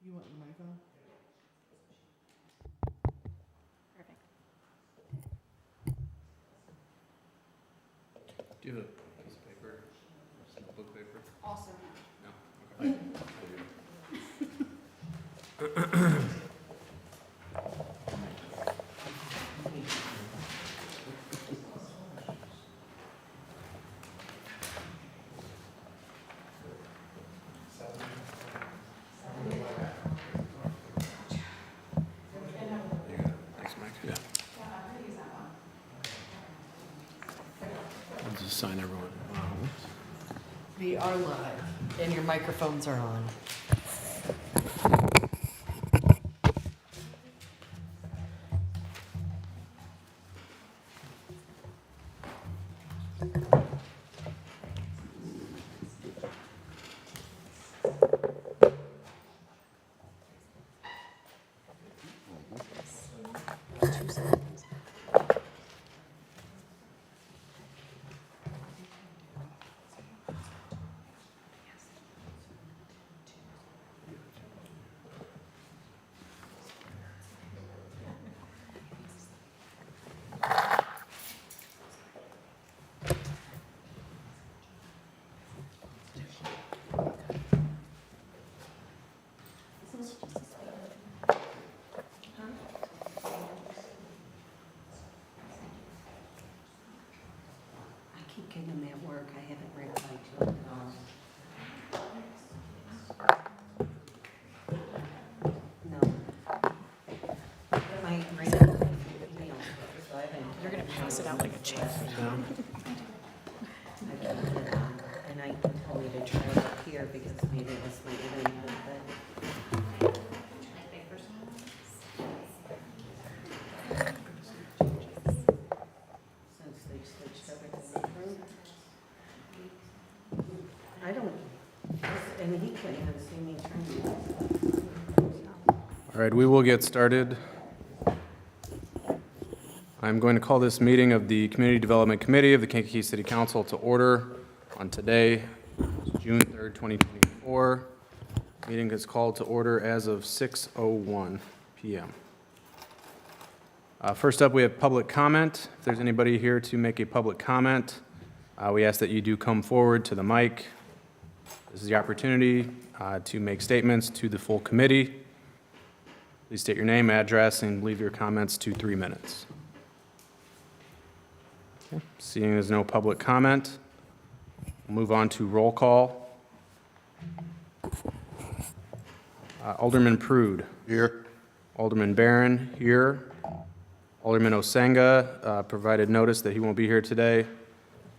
You want the mic on? Perfect. Do you have a piece of paper? Some notebook paper? Awesome. No? Okay. Thanks, Mike. Yeah. I'll just sign everyone. We are live, and your microphones are on. I keep getting them at work. I haven't replied to them at all. No. My email, so I haven't. You're gonna pass it out like a champ. I put it on, and I told me to try it up here because maybe it was my internet, but. Since they switched everything through. I don't, and he couldn't even see me turn. All right, we will get started. I'm going to call this meeting of the Community Development Committee of the Kankakee City Council to order on today, June 3rd, 2024. Meeting is called to order as of 6:01 p.m. First up, we have public comment. If there's anybody here to make a public comment, we ask that you do come forward to the mic. This is the opportunity to make statements to the full committee. Please state your name, address, and leave your comments to 3 minutes. Okay. Seeing there's no public comment, we'll move on to roll call. Alderman Prude. Here. Alderman Barron, here. Alderman Osenga provided notice that he won't be here today.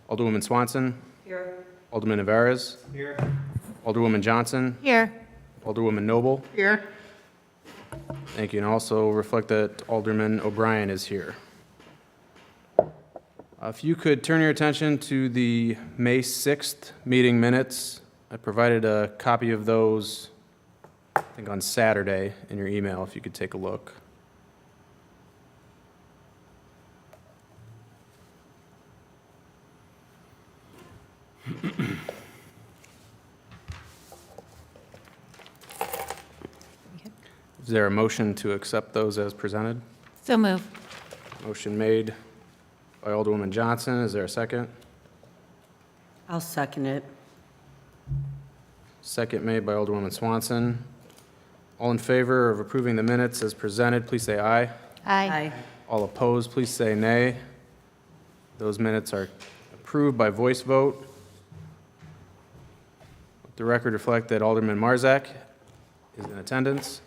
Alderwoman Swanson. Here. Alderman Navarez. Here. Alderwoman Johnson. Here. Alderwoman Noble. Here. Thank you. And also reflect that Alderman O'Brien is here. If you could turn your attention to the May 6th meeting minutes. I provided a copy of those, I think, on Saturday in your email, if you could take a look. Is there a motion to accept those as presented? So move. Motion made by Alderwoman Johnson. Is there a second? I'll second it. Second made by Alderwoman Swanson. All in favor of approving the minutes as presented, please say aye. Aye. All opposed, please say nay. Those minutes are approved by voice vote. Let the record reflect that Alderman Marzak is in attendance.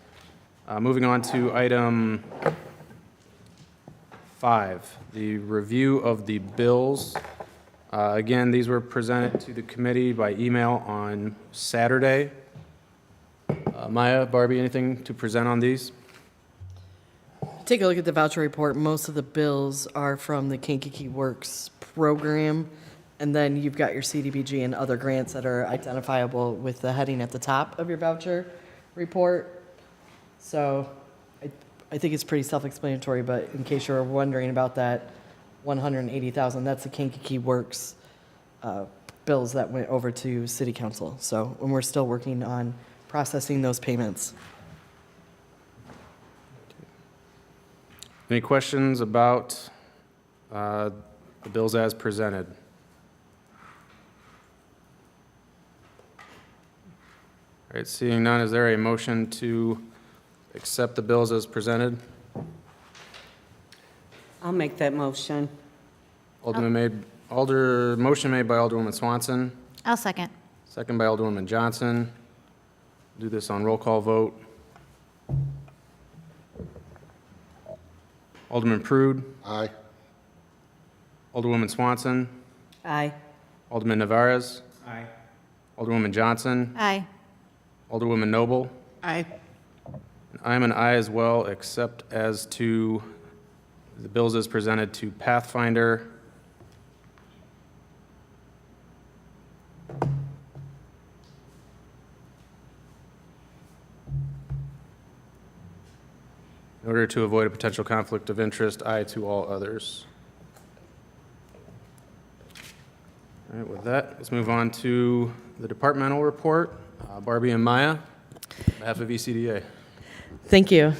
Moving on to item 5, the review of the bills. Again, these were presented to the committee by email on Saturday. Maya, Barbie, anything to present on these? Take a look at the voucher report. Most of the bills are from the Kankakee Works program. And then you've got your CDBG and other grants that are identifiable with the heading at the top of your voucher report. So I think it's pretty self-explanatory, but in case you're wondering about that $180,000, that's the Kankakee Works bills that went over to City Council. So, and we're still working on processing those payments. Any questions about the bills as presented? All right, seeing none, is there a motion to accept the bills as presented? I'll make that motion. Motion made by Alderwoman Swanson, I'll second. second by Alderwoman Johnson. Do this on roll call vote. Alderman Prude, Aye. Alderwoman Swanson, Aye. Alderman Navarez. Aye. Alderwoman Johnson, Aye. Alderwoman Noble. Aye. I'm an aye as well, except as to the bills as presented to Pathfinder. In order to avoid a potential conflict of interest, aye to all others. All right, with that, let's move on to the departmental report. Barbie and Maya, on behalf of ECDA. Thank you.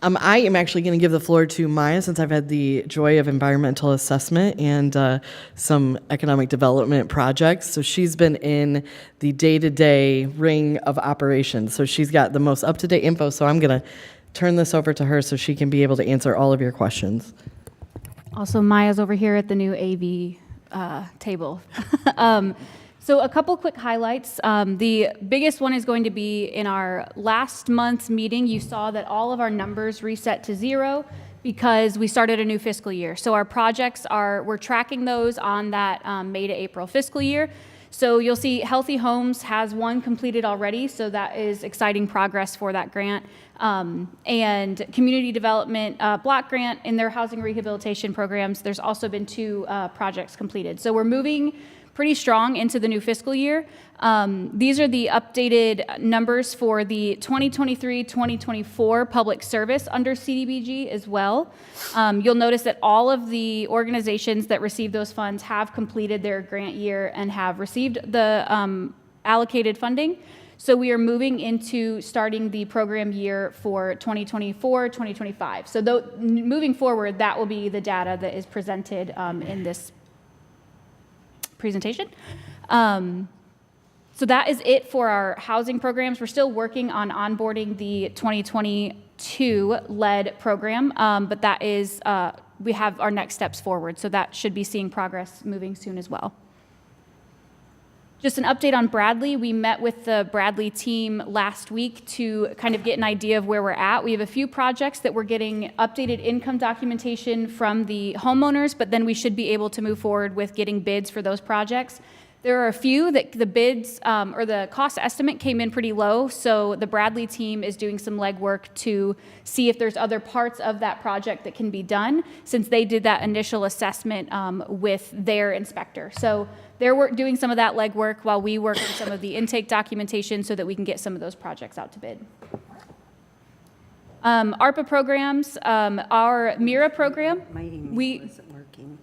I am actually going to give the floor to Maya since I've had the joy of environmental assessment and some economic development projects. So she's been in the day-to-day ring of operations. So she's got the most up-to-date info. So I'm going to turn this over to her so she can be able to answer all of your questions. Also, Maya's over here at the new AV table. So a couple quick highlights. The biggest one is going to be in our last month's meeting. You saw that all of our numbers reset to 0 because we started a new fiscal year. So our projects we're tracking those on that May to April fiscal year. So you'll see Healthy Homes has one completed already, so that is exciting progress for that grant. And Community Development Block Grant in their housing rehabilitation programs, there's also been 2 projects completed. So we're moving pretty strong into the new fiscal year. These are the updated numbers for the 2023-2024 public service under CDBG as well. You'll notice that all of the organizations that receive those funds have completed their grant year and have received the allocated funding. So we are moving into starting the program year for 2024-2025. So moving forward, that will be the data that is presented in this presentation. So that is it for our housing programs. We're still working on onboarding the 2022 LED program, but that is, we have our next steps forward. So that should be seeing progress moving soon as well. Just an update on Bradley. We met with the Bradley team last week to kind of get an idea of where we're at. We have a few projects that we're getting updated income documentation from the homeowners, but then we should be able to move forward with getting bids for those projects. There are a few that the bids or the cost estimate came in pretty low, so the Bradley team is doing some legwork to see if there's other parts of that project that can be done, since they did that initial assessment with their inspector. So they're doing some of that legwork while we work on some of the intake documentation so that we can get some of those projects out to bid. ARPA programs, our MIRA program, My email isn't working.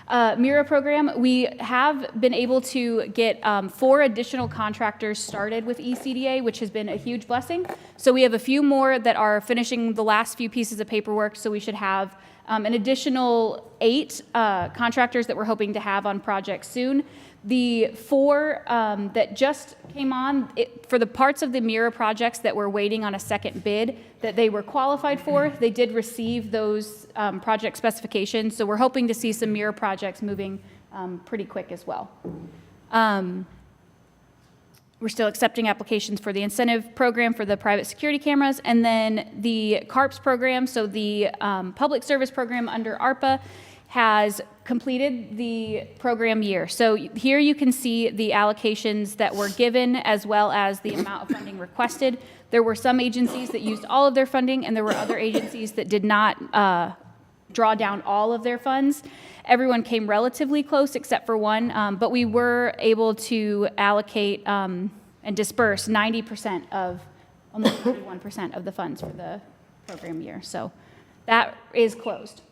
MIRA program, we have been able to get 4 additional contractors started with ECDA, which has been a huge blessing. So we have a few more that are finishing the last few pieces of paperwork, so we should have an additional 8 contractors that we're hoping to have on projects soon. The 4 that just came on, for the parts of the MIRA projects that were waiting on a second bid that they were qualified for, they did receive those project specifications. So we're hoping to see some MIRA projects moving pretty quick as well. We're still accepting applications for the incentive program for the private security cameras, and then the CARPS program, so the public service program under ARPA, has completed the program year. So here you can see the allocations that were given as well as the amount of funding requested. There were some agencies that used all of their funding, and there were other agencies that did not draw down all of their funds. Everyone came relatively close except for one, but we were able to allocate and disperse 90% of, almost 91% of the funds for the program year. So that is closed.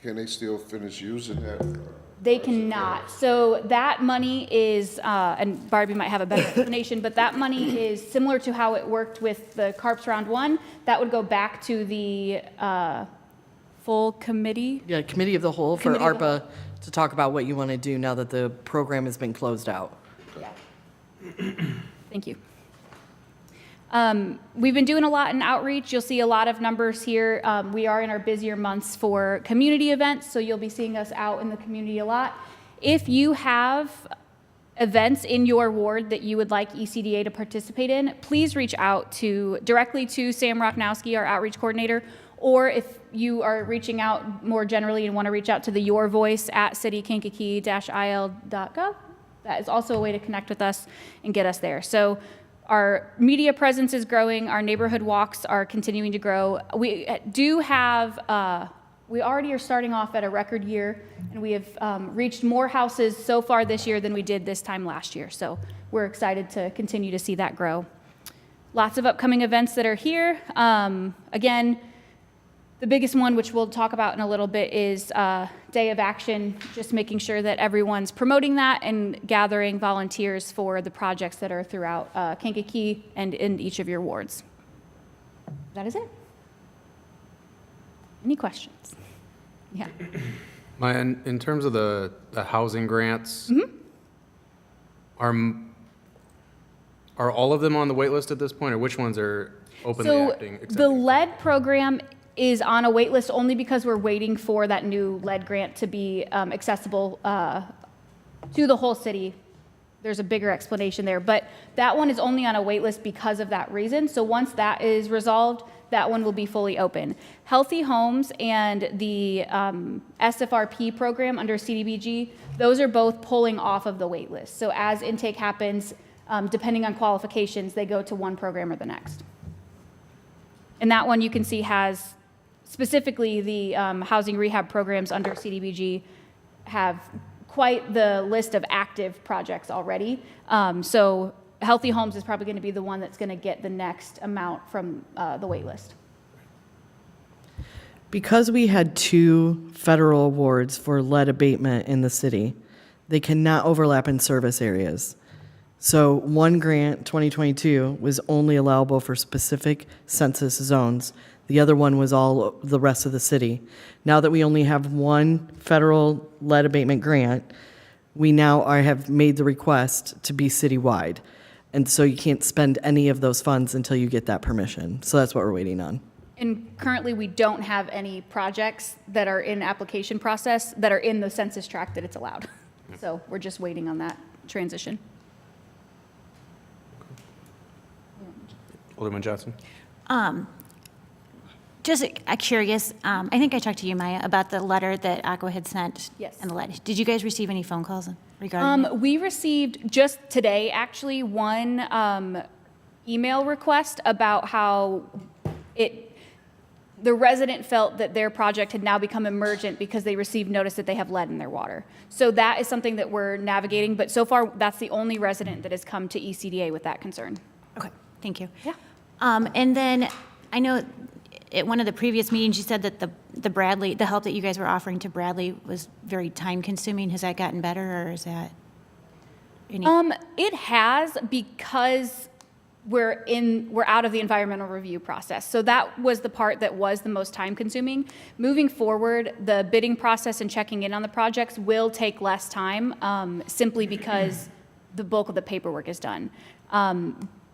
Can they still finish using that They cannot. So that money is, and Barbie might have a better explanation, but that money is similar to how it worked with the CARPS Round 1. That would go back to the full committee. Yeah, committee of the whole for Committee of the ARPA to talk about what you want to do now that the program has been closed out. Yeah. Thank you. We've been doing a lot in outreach. You'll see a lot of numbers here. We are in our busier months for community events, so you'll be seeing us out in the community a lot. If you have events in your ward that you would like ECDA to participate in, please reach out directly to Sam Rochnowski, our outreach coordinator, or if you are reaching out more generally and want to reach out to the Your Voice at citykankakee-il.gov, that is also a way to connect with us and get us there. So our media presence is growing. Our neighborhood walks are continuing to grow. We do have, we already are starting off at a record year, and we have reached more houses so far this year than we did this time last year. So we're excited to continue to see that grow. Lots of upcoming events that are here. Again, the biggest one, which we'll talk about in a little bit, is Day of Action, just making sure that everyone's promoting that and gathering volunteers for the projects that are throughout Kankakee and in each of your wards. That is it. Any questions? Yeah. Maya, in terms of the housing grants, are all of them on the wait list at this point, or which ones are openly So acting? the lead program is on a wait list only because we're waiting for that new lead grant to be accessible to the whole city. There's a bigger explanation there, but that one is only on a wait list because of that reason. So once that is resolved, that one will be fully open. Healthy Homes and the SFRP program under CDBG, those are both pulling off of the wait list. So as intake happens, depending on qualifications, they go to one program or the next. And that one you can see has specifically the housing rehab programs under CDBG have quite the list of active projects already. So Healthy Homes is probably going to be the one that's going to get the next amount from the wait list. Because we had 2 federal awards for lead abatement in the city, they cannot overlap in service areas. So one grant, 2022, was only allowable for specific census zones. The other one was all the rest of the city. Now that we only have one federal lead abatement grant, we now have made the request to be citywide. And so you can't spend any of those funds until you get that permission. So that's what we're waiting on. And currently, we don't have any projects that are in application process that are in the census tract that it's allowed. So we're just waiting on that transition. Alderman Johnson? Just curious, I think I talked to you, Maya, about the letter that Aqua had sent. Yes. And the lead. Did you guys receive any phone calls regarding it? We received just today, actually, one email request about how the resident felt that their project had now become emergent because they received notice that they have lead in their water. So that is something that we're navigating, but so far, that's the only resident that has come to ECDA with that concern. Okay, thank you. Yeah. And then I know at one of the previous meetings, you said that the help that you guys were offering to Bradley was very time consuming. Has that gotten better, or is that any? It has, because we're out of the environmental review process. So that was the part that was the most time consuming. Moving forward, the bidding process and checking in on the projects will take less time, simply because the bulk of the paperwork is done.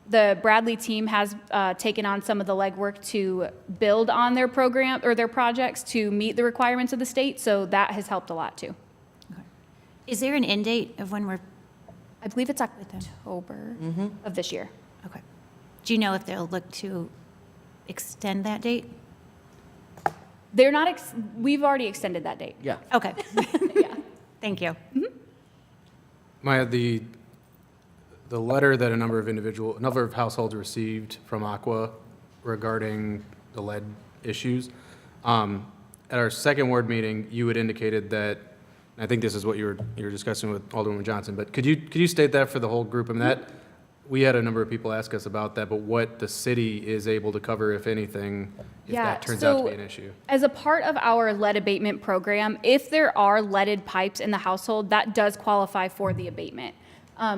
The Bradley team has taken on some of the legwork to build on their program or their projects to meet the requirements of the state, so that has helped a lot too. Okay. Is there an end date of when we're? I believe it's October of this year. Okay. Do you know if they'll look to extend that date? They're not. We've already extended that date. Yeah. Okay. Yeah. Thank you. Maya, the letter that a number of households received from Aqua regarding the lead issues, at our second ward meeting, you had indicated that, and I think this is what you were discussing with Alderman Johnson, but could you state that for the whole group? I mean, that We had a number of people ask us about that, but what the city is able to cover, if anything, if Yeah, that turns out to so be an issue. as a part of our lead abatement program, if there are leaded pipes in the household, that does qualify for the abatement.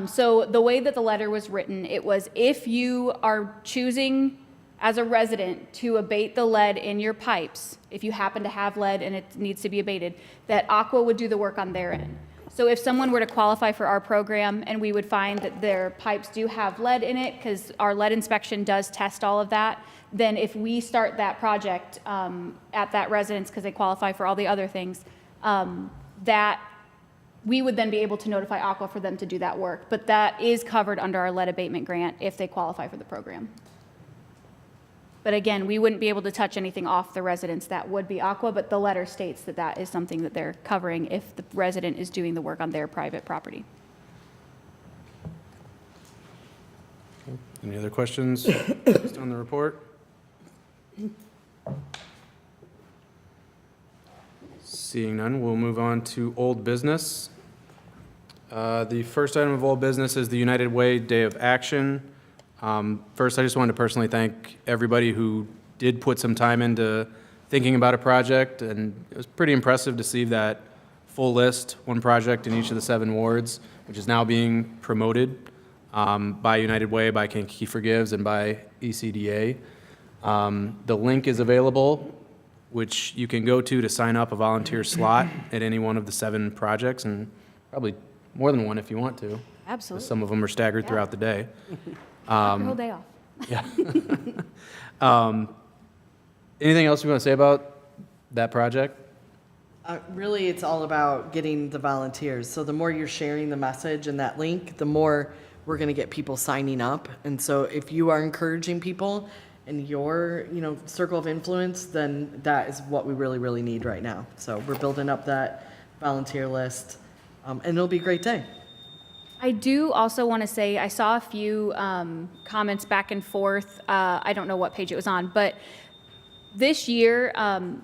So the way that the letter was written, it was if you are choosing as a resident to abate the lead in your pipes, if you happen to have lead and it needs to be abated, that Aqua would do the work on their end. So if someone were to qualify for our program and we would find that their pipes do have lead in it, because our lead inspection does test all of that, then if we start that project at that residence, because they qualify for all the other things, that we would then be able to notify Aqua for them to do that work. But that is covered under our lead abatement grant if they qualify for the program. But again, we wouldn't be able to touch anything off the residence. That would be Aqua, but the letter states that that is something that they're covering if the resident is doing the work on their private property. Any other questions based on the report? Seeing none, we'll move on to old business. The first item of old business is the United Way Day of Action. First, I just wanted to personally thank everybody who did put some time into thinking about a project, and it was pretty impressive to see that full list, one project in each of the 7 wards, which is now being promoted by United Way, by Kankakee Forgives, and by ECDA. The link is available, which you can go to sign up a volunteer slot at any one of the 7 projects, and probably more than one if you want to. Absolutely. Some of them are staggered throughout the day. Your whole day off. Yeah. Anything else you want to say about that project? Really, it's all about getting the volunteers. So the more you're sharing the message and that link, the more we're going to get people signing up. And so if you are encouraging people in your, circle of influence, then that is what we really, really need right now. So we're building up that volunteer list, and it'll be a great day. I do also want to say, I saw a few comments back and forth. I don't know what page it was on, but this year,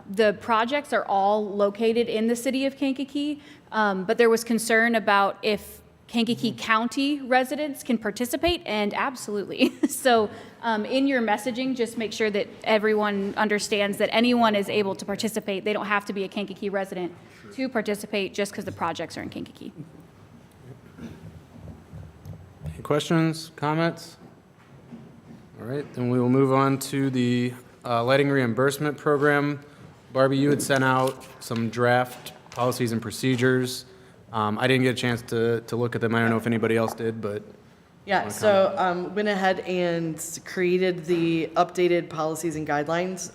the projects are all located in the city of Kankakee, but there was concern about if Kankakee County residents can participate, and absolutely. So in your messaging, just make sure that everyone understands that anyone is able to participate. They don't have to be a Kankakee resident to participate just because the projects are in Kankakee. Any questions, comments? All right, then we will move on to the lighting reimbursement program. Barbie, you had sent out some draft policies and procedures. I didn't get a chance to look at them. I don't know if anybody else did, but. Yeah, so went ahead and created the updated policies and guidelines,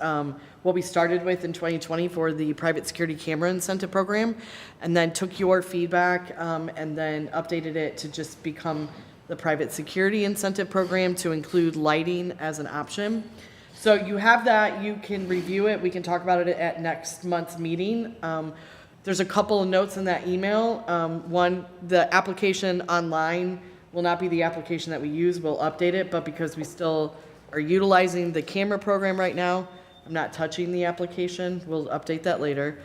what we started with in 2020 for the private security camera incentive program, and then took your feedback and then updated it to just become the private security incentive program to include lighting as an option. So you have that, you can review it, we can talk about it at next month's meeting. There's a couple of notes in that email. One, the application online will not be the application that we use, we'll update it, but because we still are utilizing the camera program right now, I'm not touching the application, we'll update that later.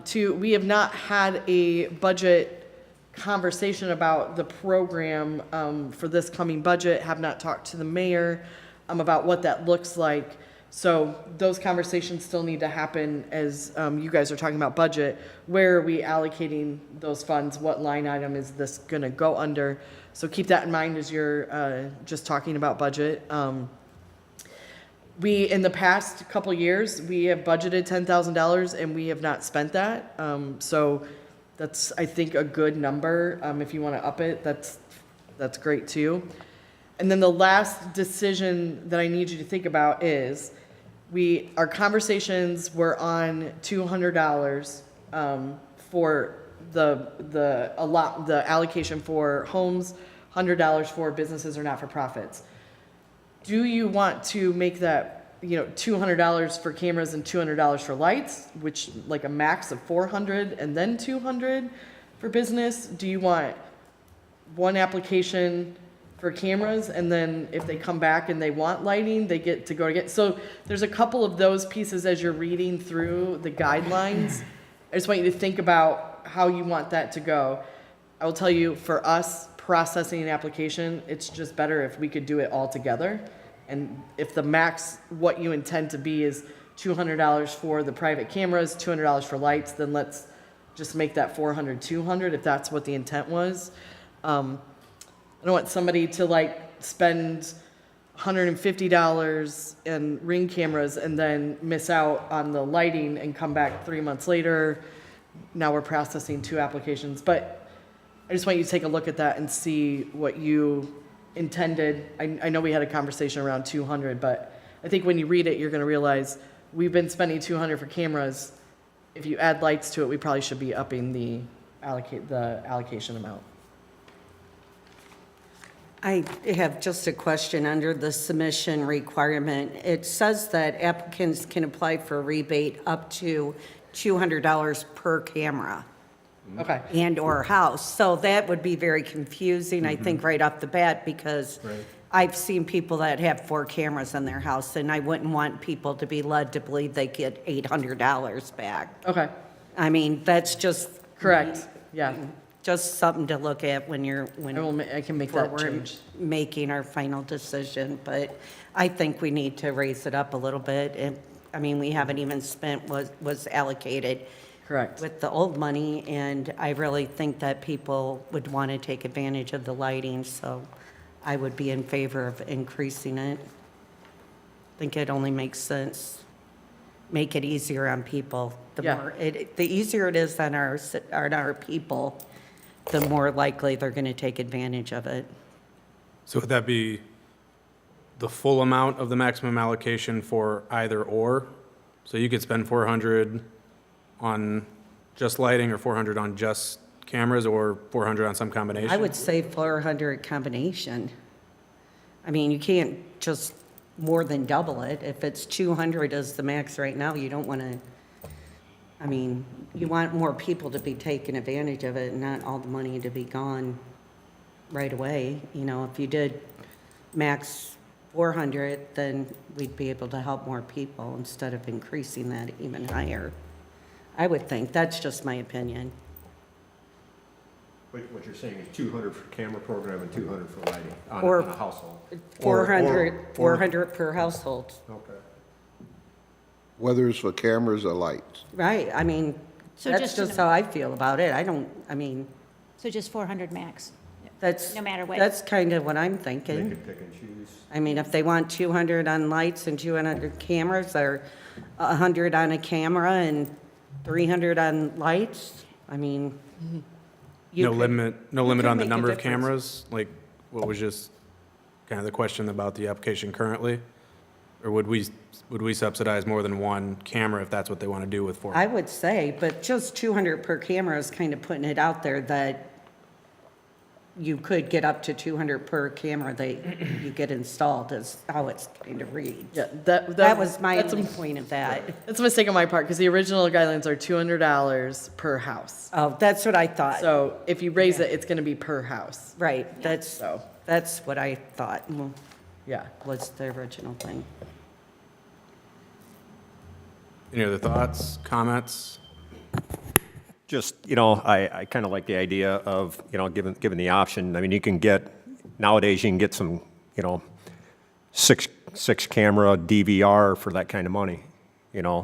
Two, we have not had a budget conversation about the program for this coming budget, have not talked to the mayor about what that looks like. So those conversations still need to happen as you guys are talking about budget. Where are we allocating those funds? What line item is this gonna go under? So keep that in mind as you're just talking about budget. We, in the past couple years, we have budgeted $10,000 and we have not spent that. So that's, I think, a good number. If you want to up it, that's great too. And then the last decision that I need you to think about is our conversations were on $200 for the allocation for homes, $100 for businesses or not-for-profits. Do you want to make that, $200 for cameras and $200 for lights, which like a max of $400 and then $200 for business? Do you want one application for cameras and then if they come back and they want lighting, they get to go again? So there's a couple of those pieces as you're reading through the guidelines. I just want you to think about how you want that to go. I will tell you, for us processing an application, it's just better if we could do it all together. And if the max, what you intend to be is $200 for the private cameras, $200 for lights, then let's just make that 400, 200, if that's what the intent was. I don't want somebody to like spend $150 in Ring cameras and then miss out on the lighting and come back 3 months later. Now we're processing 2 applications, but I just want you to take a look at that and see what you intended. I know we had a conversation around 200, but I think when you read it, you're going to realize we've been spending 200 for cameras. If you add lights to it, we probably should be upping the allocation amount. I have just a question under the submission requirement. It says that applicants can apply for a rebate up to $200 per camera Okay. and/or house. So that would be very confusing, I think, right off the bat, because I've seen people that have 4 cameras in their house, and I wouldn't want people to be led to believe they get $800 back. Okay. I mean, that's just. Correct. Yeah. Just something to look at when I can make that we're change. making our final decision, but I think we need to raise it up a little bit. And, I mean, we haven't even spent what was allocated Correct. with the old money, and I really think that people would want to take advantage of the lighting, so I would be in favor of increasing it. I think it only makes sense. Make it easier on people. The easier it is on our people, the more likely they're going to take advantage of it. So would that be the full amount of the maximum allocation for either or? So you could spend 400 on just lighting or 400 on just cameras or 400 on some combination? I would say 400 combination. I mean, you can't just more than double it. If it's 200 is the max right now, you don't want to, I mean, you want more people to be taking advantage of it and not all the money to be gone right away. You know, if you did max 400, then we'd be able to help more people instead of increasing that even higher. I would think. That's just my opinion. What you're saying is 200 for camera program and 200 for lighting on Or- a household? 400 per household. Okay. Whether it's for cameras or lights. Right, I mean, So that's just just how I feel about it. I mean, So just 400 max? that's. No matter what. That's kind of what I'm They thinking. can pick and choose. I mean, if they want 200 on lights and 200 cameras, or 100 on a camera and 300 on lights, I mean. you No could- limit, no you limit could on the make a number of difference. cameras? Like, what was just kind of the question about the application currently? Or would we subsidize more than one camera if that's what they want to do with 4? I would say, but just 200 per camera is kind of putting it out there that you could get up to 200 per camera that you get installed, is how it's kind of reads. Yeah, That was my that's only point of that. That's a mistake on my part, because the original guidelines are $200 per house. Oh, that's what I thought. So if you raise it, it's going to be per house. Right, So, that's what I thought yeah. was the original thing. Any other thoughts, comments? Just, I kind of like the idea of, given the option. I mean, nowadays you can get some, six camera DVR for that kind of money,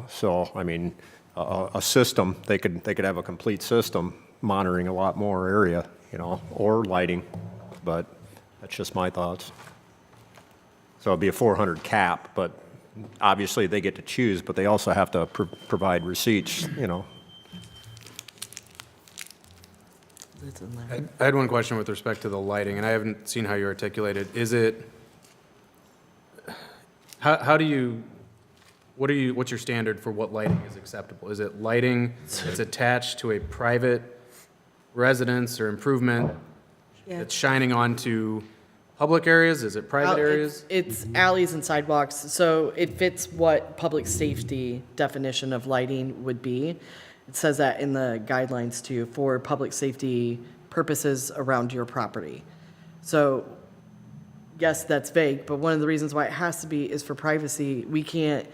So, I mean, a system, they could have a complete system monitoring a lot more area, or lighting, but that's just my thoughts. So it'd be a 400 cap, but obviously they get to choose, but they also have to provide receipts, It's in there. I had one question with respect to the lighting, and I haven't seen how you articulated. Is it, how do you, what's your standard for what lighting is acceptable? Is it lighting that's attached to a private residence or improvement that's shining onto public areas? Is it private areas? It's alleys and sidewalks, so it fits what public safety definition of lighting would be. It says that in the guidelines too, for public safety purposes around your property. So, yes, that's vague, but one of the reasons why it has to be is for privacy. We can't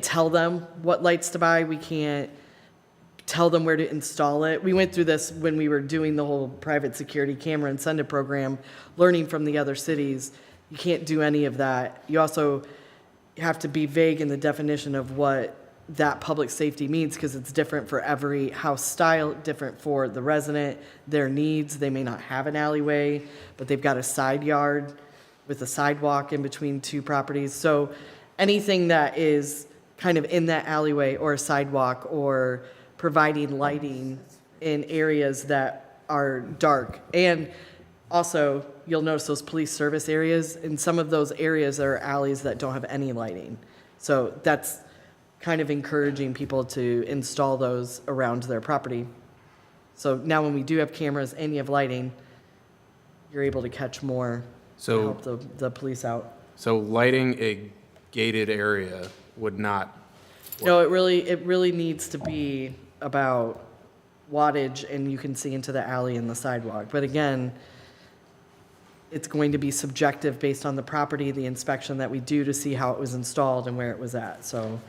tell them what lights to buy. We can't tell them where to install it. We went through this when we were doing the whole private security camera incentive program, learning from the other cities. You can't do any of that. You also have to be vague in the definition of what that public safety means, because it's different for every house style, different for the resident, their needs. They may not have an alleyway, but they've got a side yard with a sidewalk in between two properties. So anything that is kind of in that alleyway or a sidewalk or providing lighting in areas that are dark. And also, you'll notice those police service areas. In some of those areas, there are alleys that don't have any lighting. So that's kind of encouraging people to install those around their property. So now when we do have cameras and you have lighting, you're able to catch more to So- help the police out. So lighting a gated area would not, No, it really needs to be about wattage, and you can see into the alley and the sidewalk. But again, it's going to be subjective based on the property, the inspection that we do to see how it was installed and where it was at. So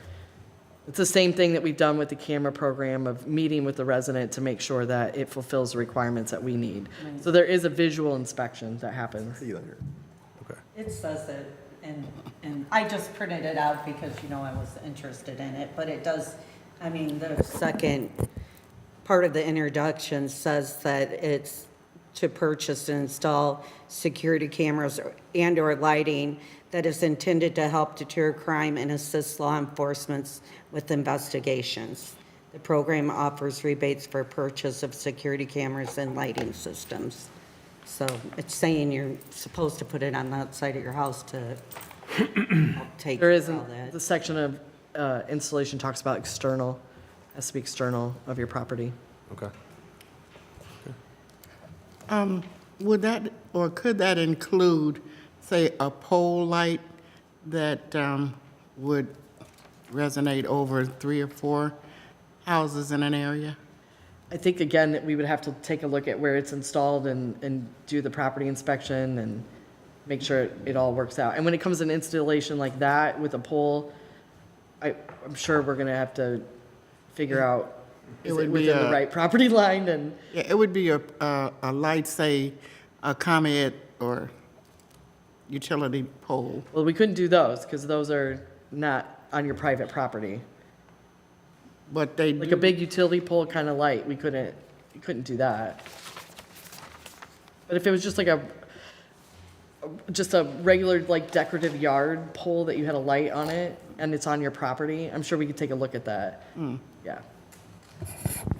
it's the same thing that we've done with the camera program of meeting with the resident to make sure that it fulfills the requirements that we need. So there is a visual inspection that happens. okay. It says it, and I just printed it out because, I was interested in it, but it does, the second part of the introduction says that it's to purchase and install security cameras and/or lighting that is intended to help deter crime and assist law enforcement with investigations. The program offers rebates for purchase of security cameras and lighting systems. So it's saying you're supposed to put it on the outside of your house to help take There care isn't, of all that. the section of installation talks about external, has to be external of your property. Okay. Would that, or could that include, say, a pole light that would resonate over 3 or 4 houses in an area? I think, again, that we would have to take a look at where it's installed and do the property inspection and make sure it all works out. And when it comes to an installation like that with a pole, I'm sure we're going to have to figure out, It is would it be within the a- right property line? And Yeah, it would be a light, say, a ComEd or utility pole. well, we couldn't do those because those are not on your private property. But they Like do- a big utility pole kind of light, you couldn't do that. But if it was just like just a regular like decorative yard pole that you had a light on it and it's on your property, I'm sure we could take a look at that. Yeah.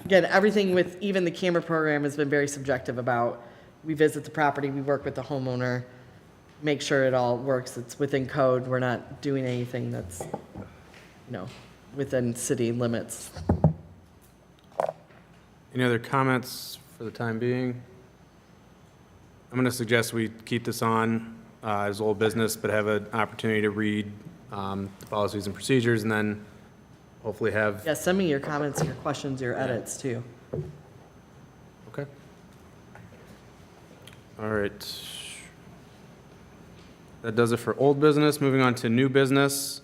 Again, everything with even the camera program has been very subjective about, we visit the property, we work with the homeowner, make sure it all works, it's within code, we're not doing anything that's, within city limits. Any other comments for the time being? I'm going to suggest we keep this on as old business, but have an opportunity to read the policies and procedures, and then hopefully have, Yeah, send me your comments, your questions, your edits too. okay. All right. That does it for old business. Moving on to new business.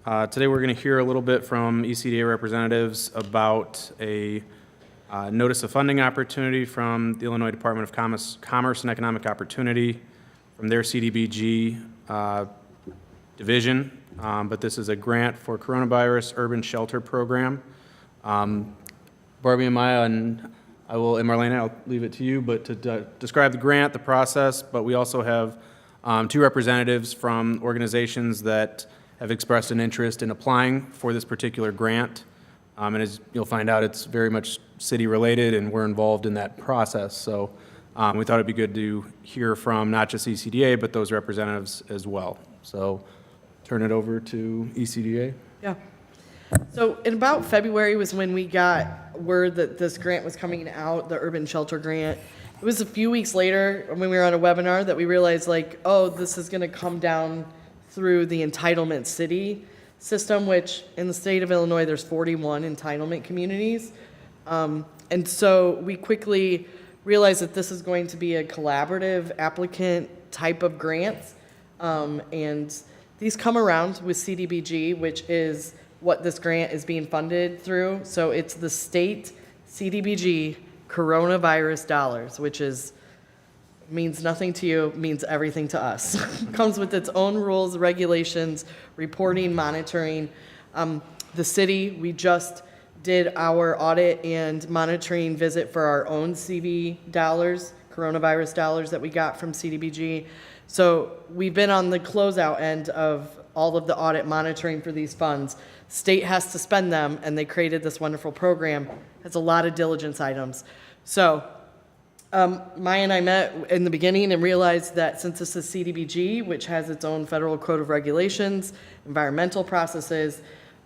Today, we're going to hear a little bit from ECDA representatives about a notice of funding opportunity from the Illinois Department of Commerce and Economic Opportunity from their CDBG division. But this is a grant for coronavirus urban shelter program. Barbie and Maya, and Marlena, I'll leave it to you, but to describe the grant, the process, but we also have 2 representatives from organizations that have expressed an interest in applying for this particular grant. And as you'll find out, it's very much city-related, and we're involved in that process. So we thought it'd be good to hear from not just ECDA, but those representatives as well. So turn it over to ECDA. Yeah. So in about February was when we got word that this grant was coming out, the urban shelter grant. It was a few weeks later when we were on a webinar that we realized this is going to come down through the entitlement city system, which in the state of Illinois, there's 41 entitlement communities. And so we quickly realized that this is going to be a collaborative applicant type of grants. And these come around with CDBG, which is what this grant is being funded through. So it's the state CDBG coronavirus dollars, which means nothing to you, means everything to us. Comes with its own rules, regulations, reporting, monitoring. The city, we just did our audit and monitoring visit for our own CV dollars, coronavirus dollars that we got from CDBG. So we've been on the closeout end of all of the audit monitoring for these funds. State has to spend them, and they created this wonderful program. Has a lot of diligence items. So Maya and I met in the beginning and realized that since this is CDBG, which has its own federal code of regulations, environmental processes,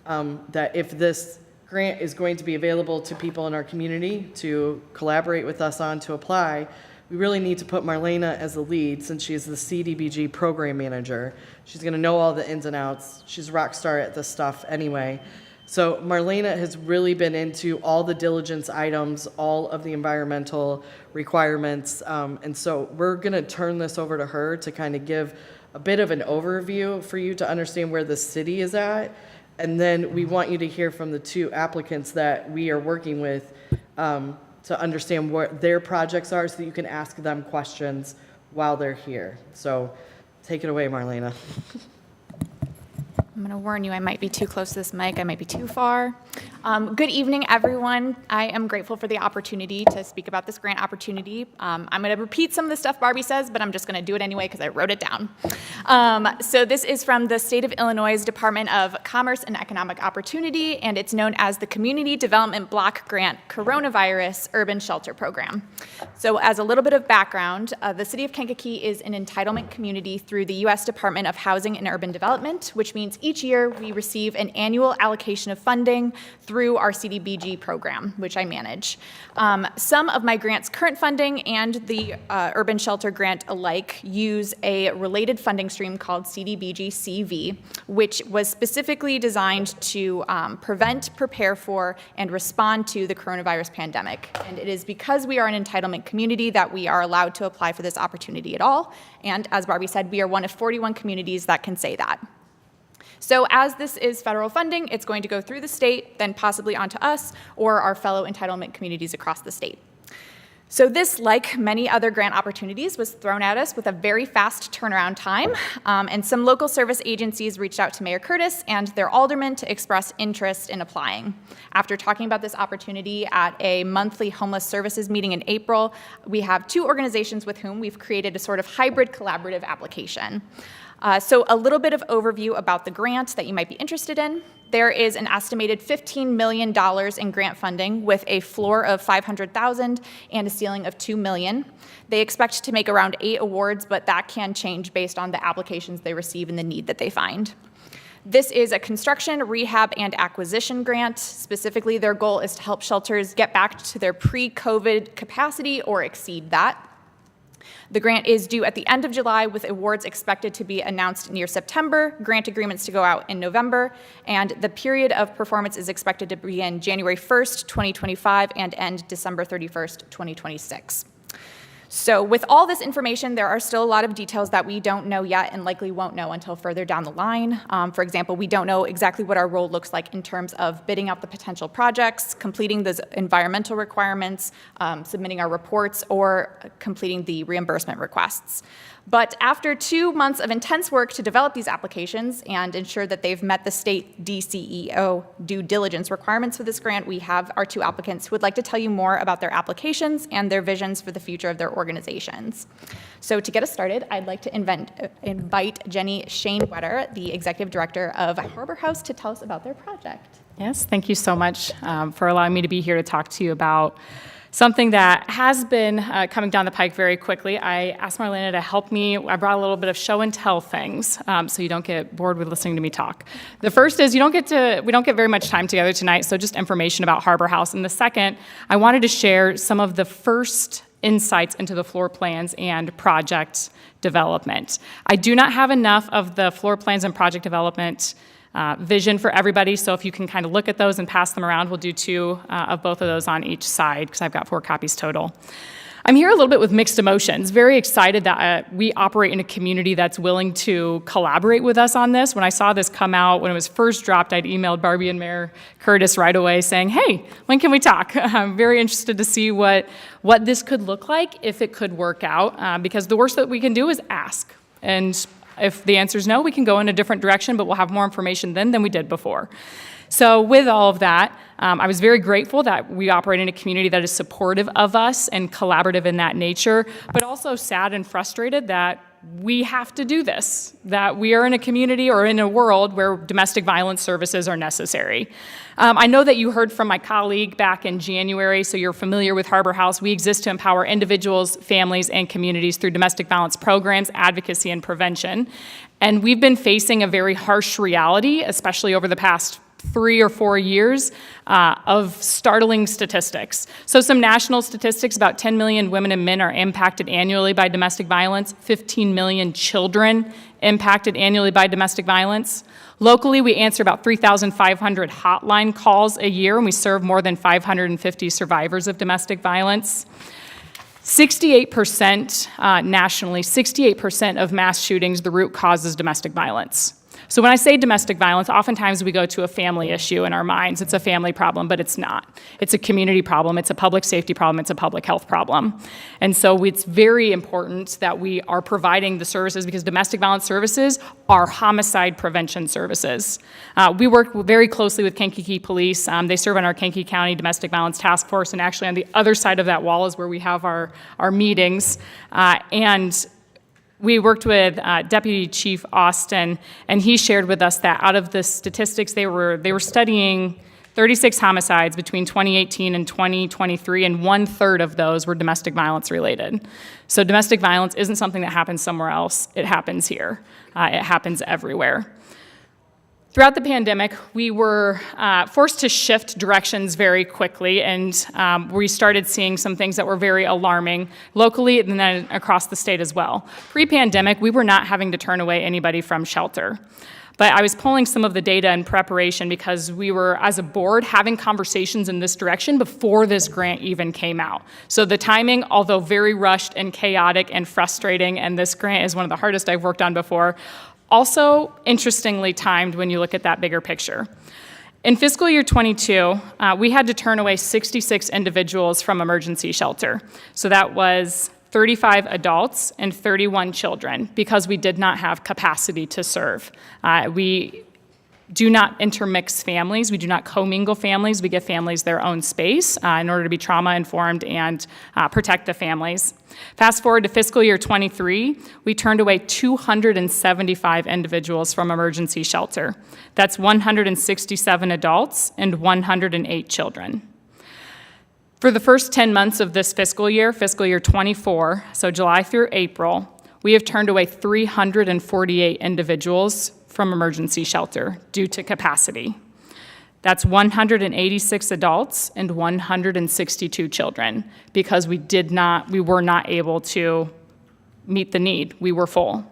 that if this grant is going to be available to people in our community to collaborate with us on to apply, we really need to put Marlena as the lead since she is the CDBG program manager. She's going to know all the ins and outs. She's a rock star at this stuff anyway. So Marlena has really been into all the diligence items, all of the environmental requirements. And so we're going to turn this over to her to kind of give a bit of an overview for you to understand where the city is at. And then we want you to hear from the two applicants that we are working with to understand what their projects are so that you can ask them questions while they're here. So take it away, Marlena. I'm going to warn you, I might be too close to this mic. I might be too far. Good evening, everyone. I am grateful for the opportunity to speak about this grant opportunity. I'm going to repeat some of the stuff Barbie says, but I'm just going to do it anyway because I wrote it down. So this is from the State of Illinois Department of Commerce and Economic Opportunity, and it's known as the Community Development Block Grant Coronavirus Urban Shelter Program. So as a little bit of background, the city of Kankakee is an entitlement community through the U.S. Department of Housing and Urban Development, which means each year we receive an annual allocation of funding through our CDBG program, which I manage. Some of my grant's current funding and the urban shelter grant alike use a related funding stream called CDBG CV, which was specifically designed to prevent, prepare for, and respond to the coronavirus pandemic. And it is because we are an entitlement community that we are allowed to apply for this opportunity at all. And as Barbie said, we are one of 41 communities that can say that. So as this is federal funding, it's going to go through the state, then possibly onto us or our fellow entitlement communities across the state. So this, like many other grant opportunities, was thrown at us with a very fast turnaround time, and some local service agencies reached out to Mayor Curtis and their aldermen to express interest in applying. After talking about this opportunity at a monthly homeless services meeting in April, we have two organizations with whom we've created a sort of hybrid collaborative application. So a little bit of overview about the grant that you might be interested in. There is an estimated $15 million in grant funding with a floor of $500,000 and a ceiling of $2 million. They expect to make around 8 awards, but that can change based on the applications they receive and the need that they find. This is a construction, rehab, and acquisition grant. Specifically, their goal is to help shelters get back to their pre-COVID capacity or exceed that. The grant is due at the end of July, with awards expected to be announced near September, grant agreements to go out in November, and the period of performance is expected to begin January 1st, 2025, and end December 31st, 2026. So with all this information, there are still a lot of details that we don't know yet and likely won't know until further down the line. For example, we don't know exactly what our role looks like in terms of bidding out the potential projects, completing those environmental requirements, submitting our reports, or completing the reimbursement requests. But after 2 months of intense work to develop these applications and ensure that they've met the state DCEO due diligence requirements for this grant, we have our two applicants who would like to tell you more about their applications and their visions for the future of their organizations. So to get us started, I'd like to invite Jenny Shanewetter, the Executive Director of Harbor House, to tell us about their project. Yes, thank you so much for allowing me to be here to talk to you about something that has been coming down the pike very quickly. I asked Marlena to help me. I brought a little bit of show and tell things so you don't get bored with listening to me talk. The first is we don't get very much time together tonight, so just information about Harbor House. And the second, I wanted to share some of the first insights into the floor plans and project development. I do not have enough of the floor plans and project development vision for everybody, so if you can kind of look at those and pass them around, we'll do 2 of both of those on each side because I've got 4 copies total. I'm here a little bit with mixed emotions. Very excited that we operate in a community that's willing to collaborate with us on this. When I saw this come out, when it was first dropped, I'd emailed Barbie and Mayor Curtis right away saying, hey, when can we talk? I'm very interested to see what this could look like if it could work out, because the worst that we can do is ask. And if the answer is no, we can go in a different direction, but we'll have more information then than we did before. So with all of that, I was very grateful that we operate in a community that is supportive of us and collaborative in that nature, but also sad and frustrated that we have to do this, that we are in a community or in a world where domestic violence services are necessary. I know that you heard from my colleague back in January, so you're familiar with Harbor House. We exist to empower individuals, families, and communities through domestic violence programs, advocacy, and prevention. And we've been facing a very harsh reality, especially over the past 3 or 4 years, of startling statistics. So some national statistics: about 10 million women and men are impacted annually by domestic violence, 15 million children impacted annually by domestic violence. Locally, we answer about 3,500 hotline calls a year, and we serve more than 550 survivors of domestic violence. 68% nationally, 68% of mass shootings, the root cause is domestic violence. So when I say domestic violence, oftentimes we go to a family issue in our minds. It's a family problem, but it's not. It's a community problem. It's a public safety problem. It's a public health problem. And so it's very important that we are providing the services, because domestic violence services are homicide prevention services. We work very closely with Kankakee Police. They serve on our Kankakee County Domestic Violence Task Force, and actually on the other side of that wall is where we have our meetings. And we worked with Deputy Chief Austin, and he shared with us that out of the statistics, they were studying 36 homicides between 2018 and 2023, and 1/3 of those were domestic violence related. So domestic violence isn't something that happens somewhere else. It happens here. It happens everywhere. Throughout the pandemic, we were forced to shift directions very quickly, and we started seeing some things that were very alarming locally and then across the state as well. Pre-pandemic, we were not having to turn away anybody from shelter. But I was pulling some of the data in preparation because we were, as a board, having conversations in this direction before this grant even came out. So the timing, although very rushed and chaotic and frustrating, and this grant is one of the hardest I've worked on before, also interestingly timed when you look at that bigger picture. In fiscal year 22, we had to turn away 66 individuals from emergency shelter. So that was 35 adults and 31 children, because we did not have capacity to serve. We do not intermix families. We do not commingle families. We give families their own space in order to be trauma-informed and protect the families. Fast forward to fiscal year 23, we turned away 275 individuals from emergency shelter. That's 167 adults and 108 children. For the first 10 months of this fiscal year 24, so July through April, we have turned away 348 individuals from emergency shelter due to capacity. That's 186 adults and 162 children, because we were not able to meet the need. We were full.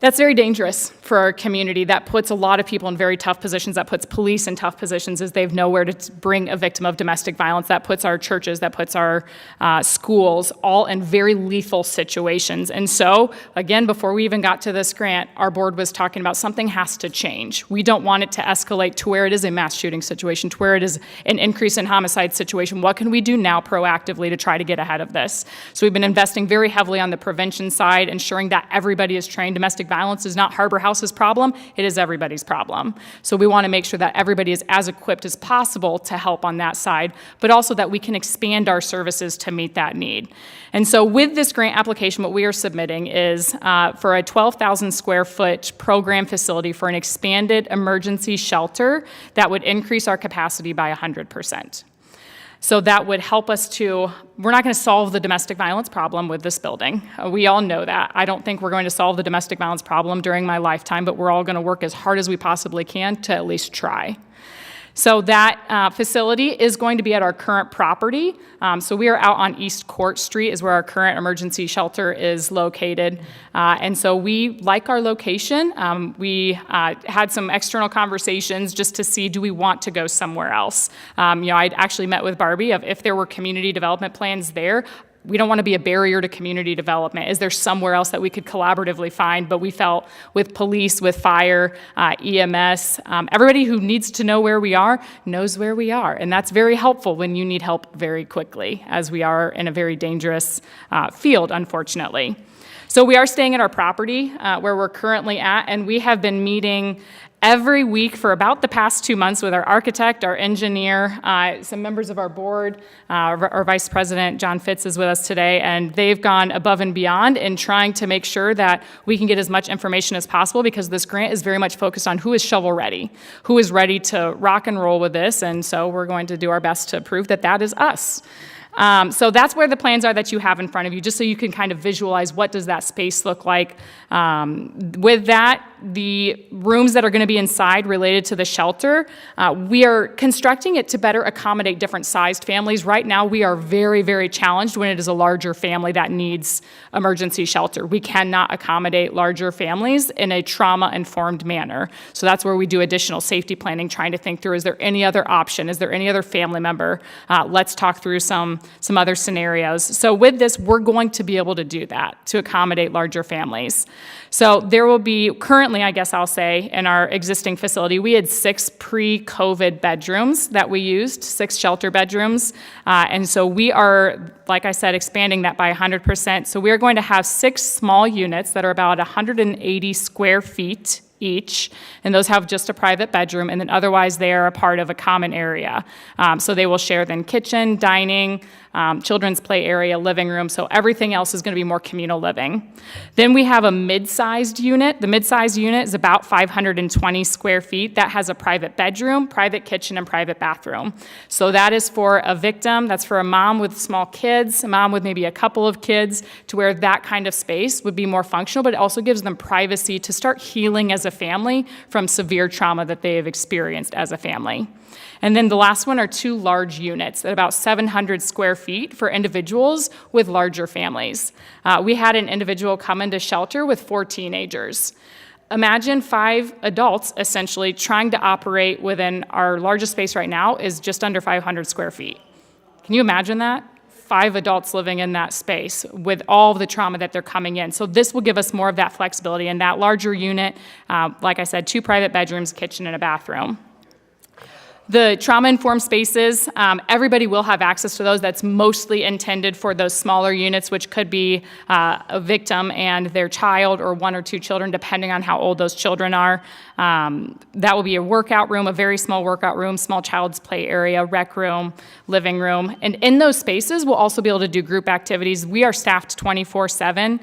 That's very dangerous for our community. That puts a lot of people in very tough positions. That puts police in tough positions as they have nowhere to bring a victim of domestic violence. That puts our churches, that puts our schools all in very lethal situations. And so, again, before we even got to this grant, our board was talking about something has to change. We don't want it to escalate to where it is a mass shooting situation, to where it is an increase in homicide situation. What can we do now proactively to try to get ahead of this? So we've been investing very heavily on the prevention side, ensuring that everybody is trained. Domestic violence is not Harbor House's problem, it is everybody's problem. So we want to make sure that everybody is as equipped as possible to help on that side, but also that we can expand our services to meet that need. And so with this grant application, what we are submitting is for a 12,000 square foot program facility for an expanded emergency shelter that would increase our capacity by 100%. So that would help us to, we're not going to solve the domestic violence problem with this building. We all know that. I don't think we're going to solve the domestic violence problem during my lifetime, but we're all going to work as hard as we possibly can to at least try. So that facility is going to be at our current property. So we are out on East Court Street is where our current emergency shelter is located. And so we like our location. We had some external conversations just to see, do we want to go somewhere else? I'd actually met with Barbie of if there were community development plans there. We don't want to be a barrier to community development. Is there somewhere else that we could collaboratively find? But we felt with police, with fire, EMS, everybody who needs to know where we are knows where we are. And that's very helpful when you need help very quickly, as we are in a very dangerous field, unfortunately. So we are staying at our property where we're currently at, and we have been meeting every week for about the past 2 months with our architect, our engineer, some members of our board. Our Vice President, John Fitz, is with us today, and they've gone above and beyond in trying to make sure that we can get as much information as possible, because this grant is very much focused on who is shovel-ready, who is ready to rock and roll with this, and so we're going to do our best to prove that that is us. So that's where the plans are that you have in front of you, just so you can kind of visualize what does that space look like. With that, the rooms that are going to be inside related to the shelter, we are constructing it to better accommodate different sized families. Right now, we are very, very challenged when it is a larger family that needs emergency shelter. We cannot accommodate larger families in a trauma-informed manner. So that's where we do additional safety planning, trying to think through, is there any other option? Is there any other family member? Let's talk through some other scenarios. So with this, we're going to be able to do that, to accommodate larger families. So there will be, currently, I guess I'll say, in our existing facility, we had 6 pre-COVID bedrooms that we used, 6 shelter bedrooms. And so we are, like I said, expanding that by 100%. So we are going to have 6 small units that are about 180 square feet each, and those have just a private bedroom, and then otherwise they are a part of a common area. So they will share then kitchen, dining, children's play area, living room, so everything else is going to be more communal living. Then we have a mid-sized unit. The mid-sized unit is about 520 square feet. That has a private bedroom, private kitchen, and private bathroom. So that is for a victim, that's for a mom with small kids, a mom with maybe a couple of kids, to where that kind of space would be more functional, but it also gives them privacy to start healing as a family from severe trauma that they have experienced as a family. And then the last one are 2 large units at about 700 square feet for individuals with larger families. We had an individual come into shelter with 4 teenagers. Imagine 5 adults essentially trying to operate within our largest space right now is just under 500 square feet. Can you imagine that? 5 adults living in that space with all of the trauma that they're coming in. So this will give us more of that flexibility in that larger unit. Like I said, 2 private bedrooms, kitchen, and a bathroom. The trauma-informed spaces, everybody will have access to those. That's mostly intended for those smaller units, which could be a victim and their child, or 1 or 2 children, depending on how old those children are. That will be a workout room, a very small workout room, small child's play area, rec room, living room. And in those spaces, we'll also be able to do group activities. We are staffed 24/7.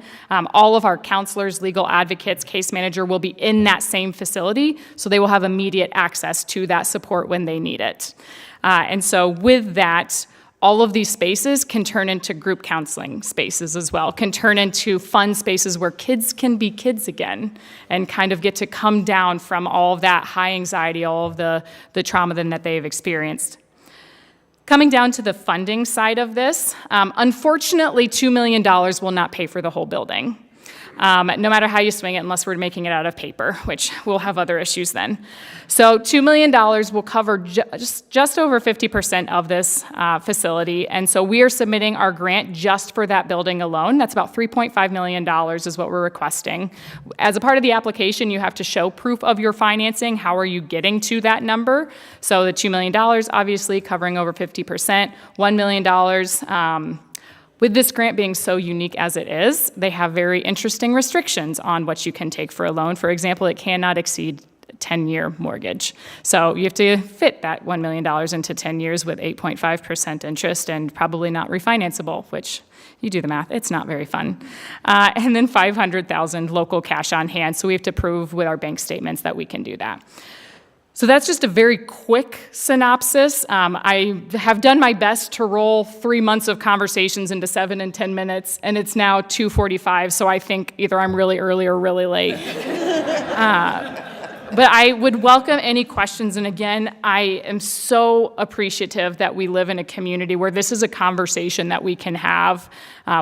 All of our counselors, legal advocates, case manager will be in that same facility, so they will have immediate access to that support when they need it. And so with that, all of these spaces can turn into group counseling spaces as well, can turn into fun spaces where kids can be kids again and kind of get to come down from all of that high anxiety, all of the trauma then that they've experienced. Coming down to the funding side of this, unfortunately, $2 million will not pay for the whole building. No matter how you swing it, unless we're making it out of paper, which we'll have other issues then. So $2 million will cover just over 50% of this facility, and so we are submitting our grant just for that building alone. That's about $3.5 million is what we're requesting. As a part of the application, you have to show proof of your financing. How are you getting to that number? So the $2 million, obviously covering over 50%, $1 million. With this grant being so unique as it is, they have very interesting restrictions on what you can take for a loan. For example, it cannot exceed a 10-year mortgage. So you have to fit that $1 million into 10 years with 8.5% interest and probably not refinanceable, which you do the math, it's not very fun. And then $500,000 local cash on hand. So we have to prove with our bank statements that we can do that. So that's just a very quick synopsis. I have done my best to roll 3 months of conversations into 7 and 10 minutes, and it's now 2:45, so I think either I'm really early or really late. But I would welcome any questions, and again, I am so appreciative that we live in a community where this is a conversation that we can have.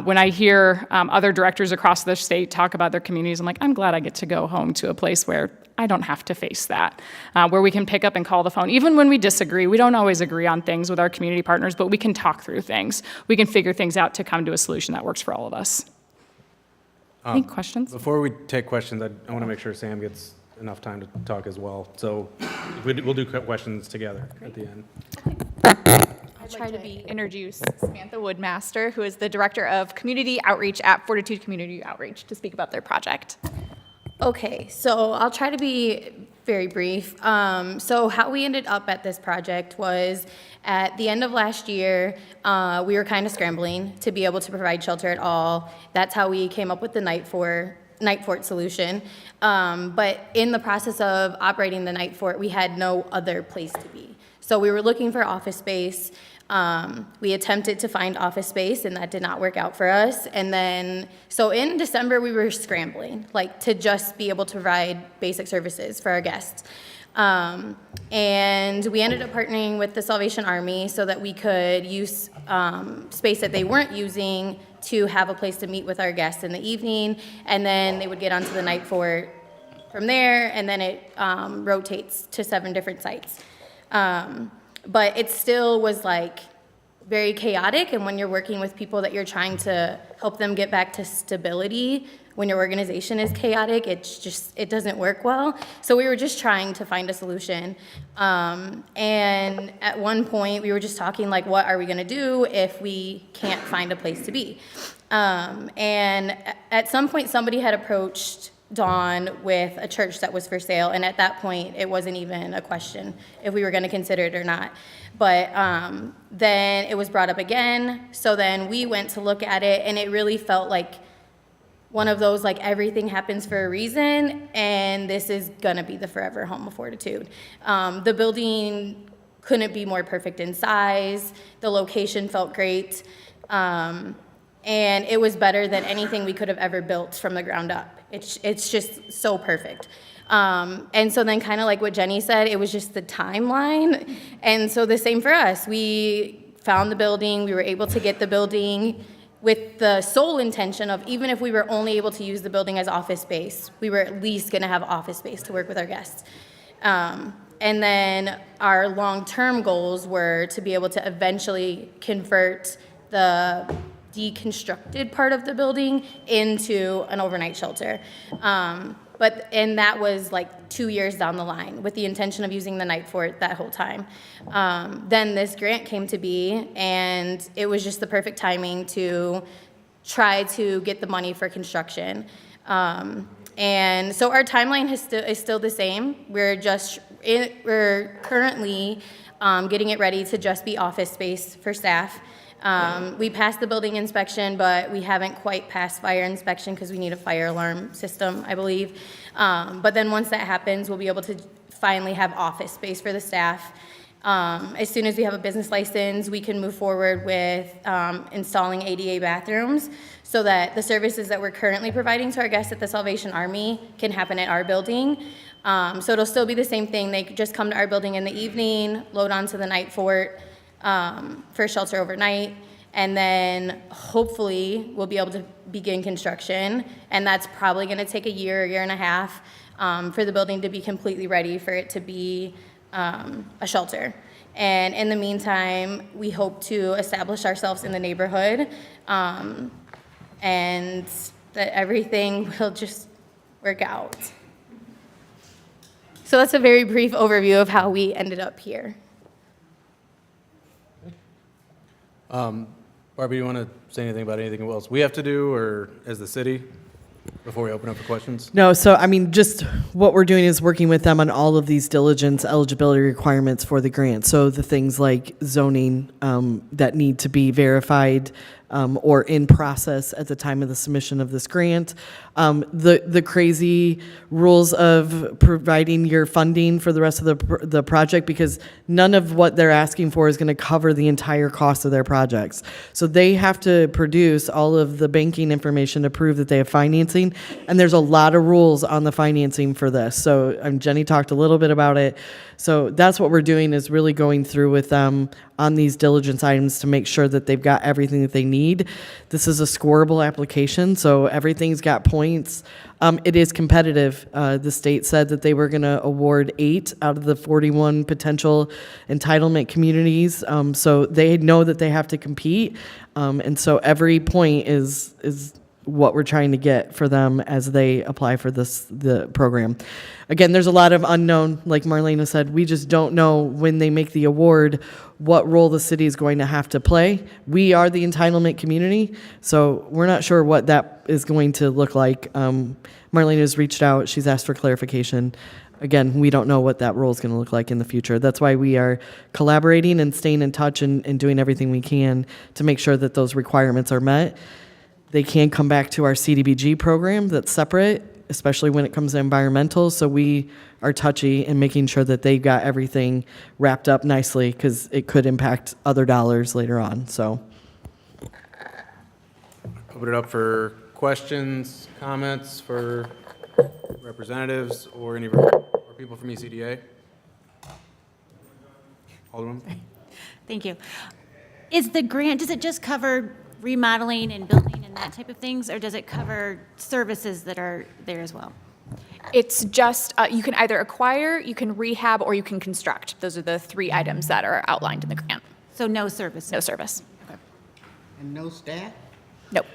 When I hear other directors across the state talk about their communities, I'm like, I'm glad I get to go home to a place where I don't have to face that, where we can pick up and call the phone. Even when we disagree, we don't always agree on things with our community partners, but we can talk through things. We can figure things out to come to a solution that works for all of us. Any questions? Before we take questions, I want to make sure Sam gets enough time to talk as well. So we'll do questions together at the end. I'll try to introduce Samantha Woodmaster, who is the Director of Community Outreach at Fortitude Community Outreach, to speak about their project. Okay, so I'll try to be very brief. So how we ended up at this project was at the end of last year, we were kind of scrambling to be able to provide shelter at all. That's how we came up with the night fort solution. But in the process of operating the night fort, we had no other place to be. So we were looking for office space. We attempted to find office space, and that did not work out for us. And then, so in December, we were scrambling, like to just be able to provide basic services for our guests. And we ended up partnering with the Salvation Army so that we could use space that they weren't using to have a place to meet with our guests in the evening, and then they would get onto the night fort from there, and then it rotates to 7 different sites. But it still was like very chaotic, and when you're working with people that you're trying to help them get back to stability, when your organization is chaotic, it doesn't work well. So we were just trying to find a solution. And at one point, we were just talking like, what are we gonna do if we can't find a place to be? And at some point, somebody had approached Dawn with a church that was for sale, and at that point, it wasn't even a question if we were gonna consider it or not. But then it was brought up again, so then we went to look at it, and it really felt like one of those, like, everything happens for a reason, and this is gonna be the forever home of Fortitude. The building couldn't be more perfect in size, the location felt great, and it was better than anything we could have ever built from the ground up. It's just so perfect. And so then kind of like what Jenny said, it was just the timeline. And so the same for us. We found the building, we were able to get the building with the sole intention of, even if we were only able to use the building as office space, we were at least gonna have office space to work with our guests. And then our long-term goals were to be able to eventually convert the deconstructed part of the building into an overnight shelter. And that was like 2 years down the line with the intention of using the night fort that whole time. Then this grant came to be, and it was just the perfect timing to try to get the money for construction. And so our timeline is still the same. We're currently getting it ready to just be office space for staff. We passed the building inspection, but we haven't quite passed fire inspection because we need a fire alarm system, I believe. But then once that happens, we'll be able to finally have office space for the staff. As soon as we have a business license, we can move forward with installing ADA bathrooms so that the services that we're currently providing to our guests at the Salvation Army can happen at our building. So it'll still be the same thing. They just come to our building in the evening, load onto the night fort, for shelter overnight, and then hopefully we'll be able to begin construction, and that's probably going to take a year and a half for the building to be completely ready for it to be a shelter. And in the meantime, we hope to establish ourselves in the neighborhood, and that everything will just work out. So that's a very brief overview of how we ended up here. Barbie, you want to say anything about anything else we have to do, or as the city, before we open up for questions? No, so I mean, just what we're doing is working with them on all of these diligence eligibility requirements for the grant. So the things like zoning that need to be verified, or in process at the time of the submission of this grant. The crazy rules of providing your funding for the rest of the project, because none of what they're asking for is going to cover the entire cost of their projects. So they have to produce all of the banking information to prove that they have financing, and there's a lot of rules on the financing for this. So Jenny talked a little bit about it. So that's what we're doing, is really going through with them on these diligence items to make sure that they've got everything that they need. This is a scoreable application, so everything's got points. It is competitive. The state said that they were going to award 8 out of the 41 potential entitlement communities. So they know that they have to compete. And so every point is what we're trying to get for them as they apply for the program. Again, there's a lot of unknown, like Marlena said. We just don't know when they make the award what role the city is going to have to play. We are the entitlement community, so we're not sure what that is going to look like. Marlena's reached out. She's asked for clarification. Again, we don't know what that role is going to look like in the future. That's why we are collaborating and staying in touch and doing everything we can to make sure that those requirements are met. They can come back to our CDBG program that's separate, especially when it comes to environmental. So we are touchy in making sure that they've got everything wrapped up nicely, because it could impact other dollars later on. So Open it up for questions, comments for representatives or any or people from ECDA. Alderman? Thank you. Is the grant, does it just cover remodeling and building and that type of things, or does it cover services that are there as well? It's just, you can either acquire, you can rehab, or you can construct. Those are the 3 items that are outlined in the grant. So no services? No service. And no staff? Nope.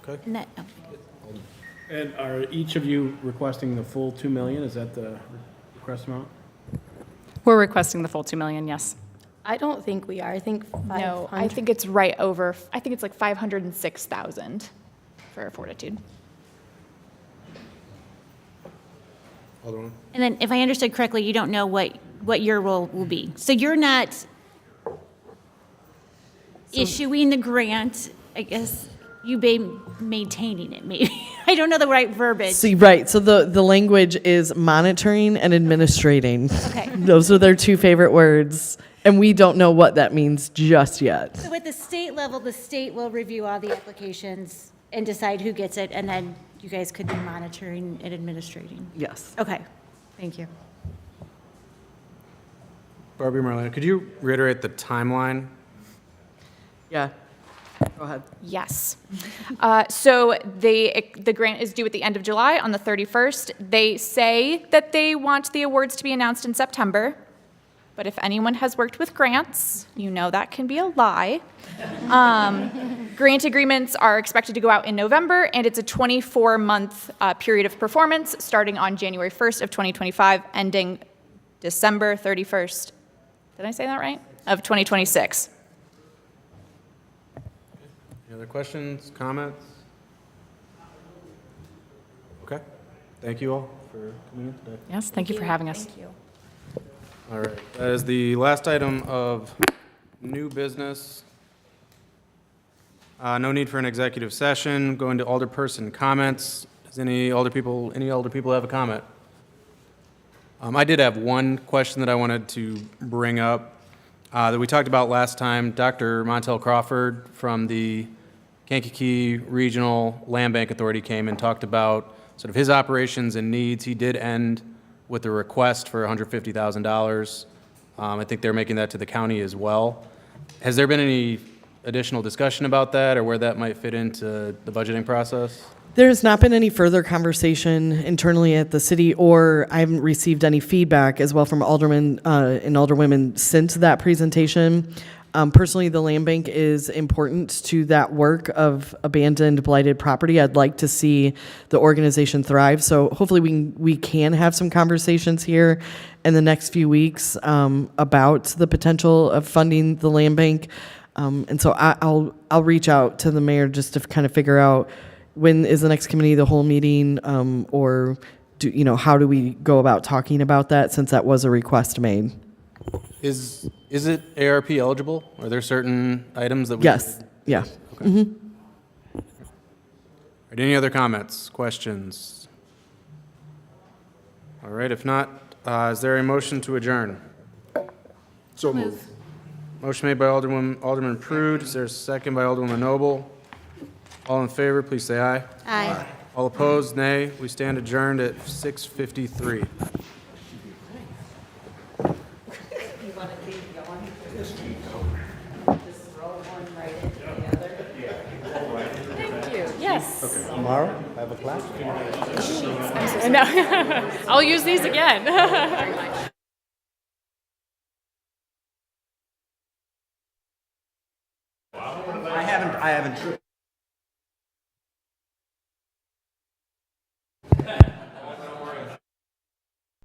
Okay. And that- oh. And are each of you requesting the full 2 million? Is that the request amount? We're requesting the full 2 million, yes. I don't think we are. I think 500. No, I think it's right over, I think it's like 506,000 for Fortitude. Alderman? And then, if I understood correctly, you don't know what your role will be. So you're not issuing the grant, I guess, you be maintaining it, maybe. I don't know the right verbiage. See, right. So the language is monitoring and administrating. Okay. Those are their 2 favorite words, and we don't know what that means just yet. So at the state level, the state will review all the applications and decide who gets it, and then you guys could be monitoring and administrating. Yes. Okay, thank you. Barbie, Marlena, could you reiterate the timeline? Yeah. Go ahead. Yes. So the grant is due at the end of July on the 31st. They say that they want the awards to be announced in September, but if anyone has worked with grants, you know that can be a lie. Grant agreements are expected to go out in November, and it's a 24-month period of performance starting on January 1st of 2025, ending December 31st. Did I say that right? Of 2026. Any other questions, comments? Okay. Thank you all for coming in today. Yes, thank you for having us. Thank you. All right. That is the last item of new business. No need for an executive session. Going to alderperson comments. Does any older people have a comment? I did have one question that I wanted to bring up that we talked about last time. Dr. Montel Crawford from the Kankakee Regional Land Bank Authority came and talked about sort of his operations and needs. He did end with a request for $150,000. I think they're making that to the county as well. Has there been any additional discussion about that, or where that might fit into the budgeting process? There's not been any further conversation internally at the city, or I haven't received any feedback as well from aldermen and alderwomen since that presentation. Personally, the land bank is important to that work of abandoned, blighted property. I'd like to see the organization thrive. So hopefully we can have some conversations here in the next few weeks about the potential of funding the land bank. And so I'll reach out to the mayor just to kind of figure out when is the next committee of the whole meeting, or how do we go about talking about that since that was a request made? Is it ARP eligible? Are there certain items that we? Yes, yeah. Are there any other comments, questions? All right, if not, is there a motion to adjourn? So moved. Motion made by Alderman Prude. Is there a second by Alderwoman Noble? All in favor, please say aye. Aye. All opposed, nay. We stand adjourned at 6:53. Yes. Tomorrow, I have a class. No. I'll use these again. I haven't